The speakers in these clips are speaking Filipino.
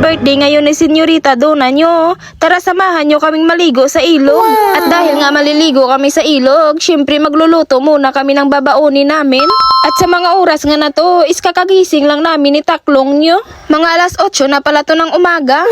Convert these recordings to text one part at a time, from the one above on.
birthday ngayon ni Senyorita Dona nyo. Tara samahan nyo kaming maligo sa ilog. At dahil nga maliligo kami sa ilog, syempre magluluto muna kami ng babaunin namin. At sa mga oras nga na to, is kakagising lang namin ni Taklong nyo. Mga alas 8 na pala to ng umaga.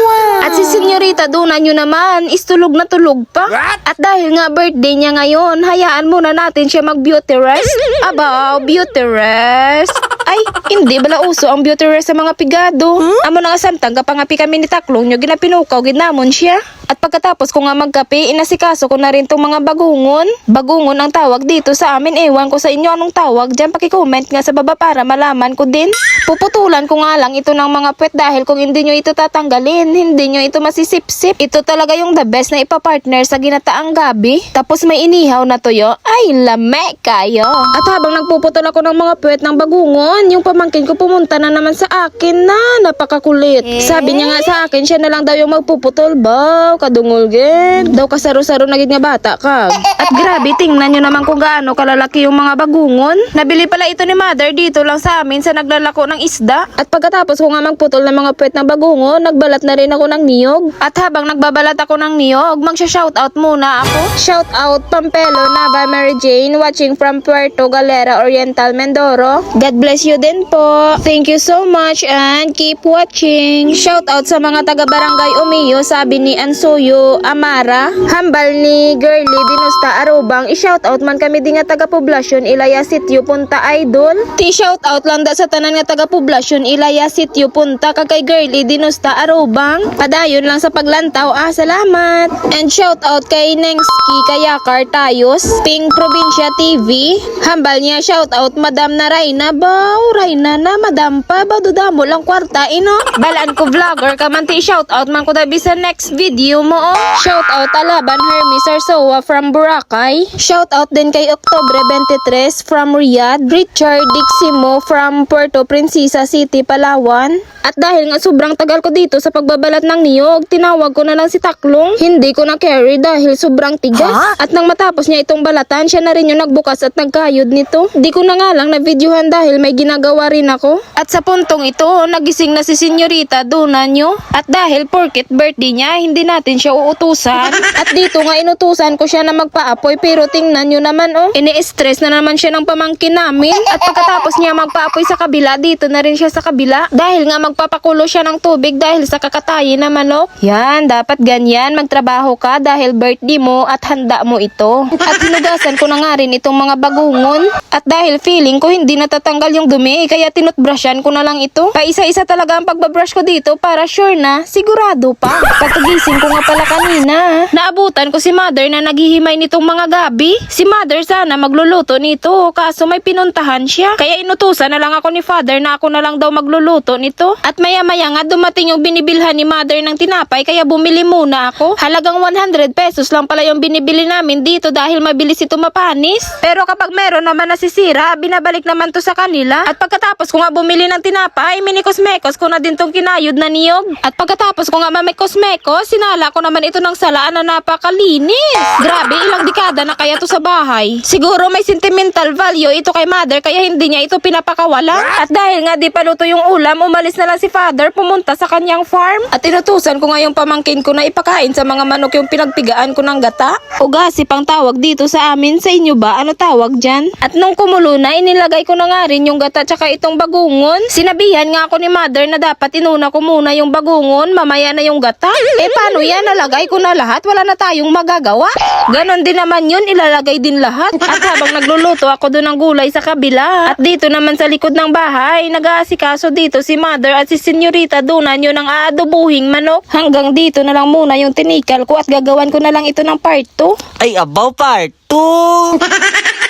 At si Senyorita Dona nyo naman, is tulog na tulog pa. At dahil nga birthday niya ngayon, hayaan muna natin siya mag-beauty rest. Aba, beauty rest. Ay, hindi bala uso ang beauty rest sa mga pigado. Amo na nga samtang kapangapi kami ni Taklong nyo, ginapinukaw, ginamon siya. At pagkatapos ko nga magkape, inasikaso ko na rin tong mga bagungon. Bagungon ang tawag dito sa amin, ewan ko sa inyo anong tawag. Diyan pakicomment nga sa baba para malaman ko din. Puputulan ko nga lang ito ng mga puwet dahil kung hindi nyo ito tatanggalin, hindi nyo ito masisipsip. Ito talaga yung the best na ipapartner sa ginataang gabi. Tapos may inihaw na tuyo, ay lame kayo. At habang nagpuputol ako ng mga puwet ng bagungon, yung pamangkin ko pumunta na naman sa akin na napakakulit. Sabi niya nga sa akin, siya na lang daw yung magpuputol. Baw, kadungulgin. Daw kasaro-saro naging nga bata ka. At grabe, tingnan nyo naman kung gaano kalalaki yung mga bagungon. Nabili pala ito ni mother dito lang sa amin sa naglalako ng isda. At pagkatapos ko nga magputol ng mga puwet ng bagungon, nagbalat na rin ako ng niyog. At habang nagbabalat ako ng niyog, magsha-shoutout muna ako. Shoutout Pampelo, Nava, Mary Jane, watching from Puerto Galera, Oriental, Mindoro. God bless you din po. Thank you so much and keep watching. Shoutout sa mga taga-barangay Umiyo, sabi ni Ansoyo Amara. Hambal ni Girly Dinusta Arubang. I-shoutout man kami di nga taga-poblasyon Ilaya Sitio Punta Idol. Ti-shoutout lang da sa tanan nga taga-poblasyon Ilaya Sitio Punta kagay Girly Dinusta Arubang. Padayon lang sa paglantaw. Salamat. And shoutout kay Nengski Kayakar Tayos, Ping Probinsya TV. Hambal niya shoutout Madam na Rayna. Baw, Rayna na Madam pa. Badudamo lang kwarta ino. Balaan ko vlogger ka man ti shoutout man ko dabi sa next video mo oh. Shoutout Alaban Hermes Arsoa from Boracay. Shoutout din kay Oktobre 23 from Riyadh. Richard Diximo from Puerto Princesa City, Palawan. At dahil nga sobrang tagal ko dito sa pagbabalat ng niyog, tinawag ko na lang si Taklong. Hindi ko na carry dahil sobrang tigas. At nang matapos niya itong balatan, siya na rin yung nagbukas at nagkayod nito. Di ko na nga lang na videohan dahil may ginagawa rin ako. At sa puntong ito, nagising na si Senyorita Dona nyo. At dahil porket birthday niya, hindi natin siya uutusan. At dito nga inutusan ko siya na magpaapoy, pero tingnan nyo naman oh, ini-stress na naman siya ng pamangkin namin. At pagkatapos niya magpaapoy sa kabila, dito na rin siya sa kabila. Dahil nga magpapakulo siya ng tubig dahil sa kakatayin na manok. Yan, dapat ganyan, magtrabaho ka dahil birthday mo at handa mo ito. At hinugasan ko na nga rin itong mga bagungon. At dahil feeling ko hindi natatanggal yung dumi, kaya tinutbrushan ko na lang ito. Paisa-isa talaga ang pagbabrush ko dito para sure na, sigurado pa. Pagkagising ko nga pala kanina, naabutan ko si mother na naghihimay nitong mga gabi. Si mother sana magluluto nito, kaso may pinuntahan siya. Kaya inutusan na lang ako ni father na ako na lang daw magluluto nito. At maya-maya nga dumating yung binibilhan ni mother ng tinapay, kaya bumili muna ako. Halagang 100 pesos lang pala yung binibili namin dito dahil mabilis ito mapanis. Pero kapag meron naman nasisira, binabalik naman to sa kanila. At pagkatapos ko nga bumili ng tinapay, minikos-mekos ko na din tong kinayod na niyog. At pagkatapos ko nga mamikos-mekos, sinala ko naman ito ng salaan na napakalinis. Grabe, ilang dekada na kaya to sa bahay. Siguro may sentimental value ito kay mother kaya hindi niya ito pinapakawalan. At dahil nga di paluto yung ulam, umalis na lang si father, pumunta sa kanyang farm. At inutusan ko nga yung pamangkin ko na ipakain sa mga manok yung pinagpigaan ko ng gata. Ugasi pang tawag dito sa amin. Sa inyo ba? Ano tawag dyan? At nung kumulo na, inilagay ko na nga rin yung gata tsaka itong bagungon. Sinabihan nga ako ni mother na dapat inuna ko muna yung bagungon, mamaya na yung gata. Paano yan? Nalagay ko na lahat, wala na tayong magagawa. Ganon din naman yun, ilalagay din lahat. At habang nagluluto ako doon ng gulay sa kabila. At dito naman sa likod ng bahay, nag-aasikaso dito si mother at si Senyorita Dona nyo ng aadobuhing manok. Hanggang dito na lang muna yung tinikal ko at gagawan ko na lang ito ng part 2. Ay, abaw part 2!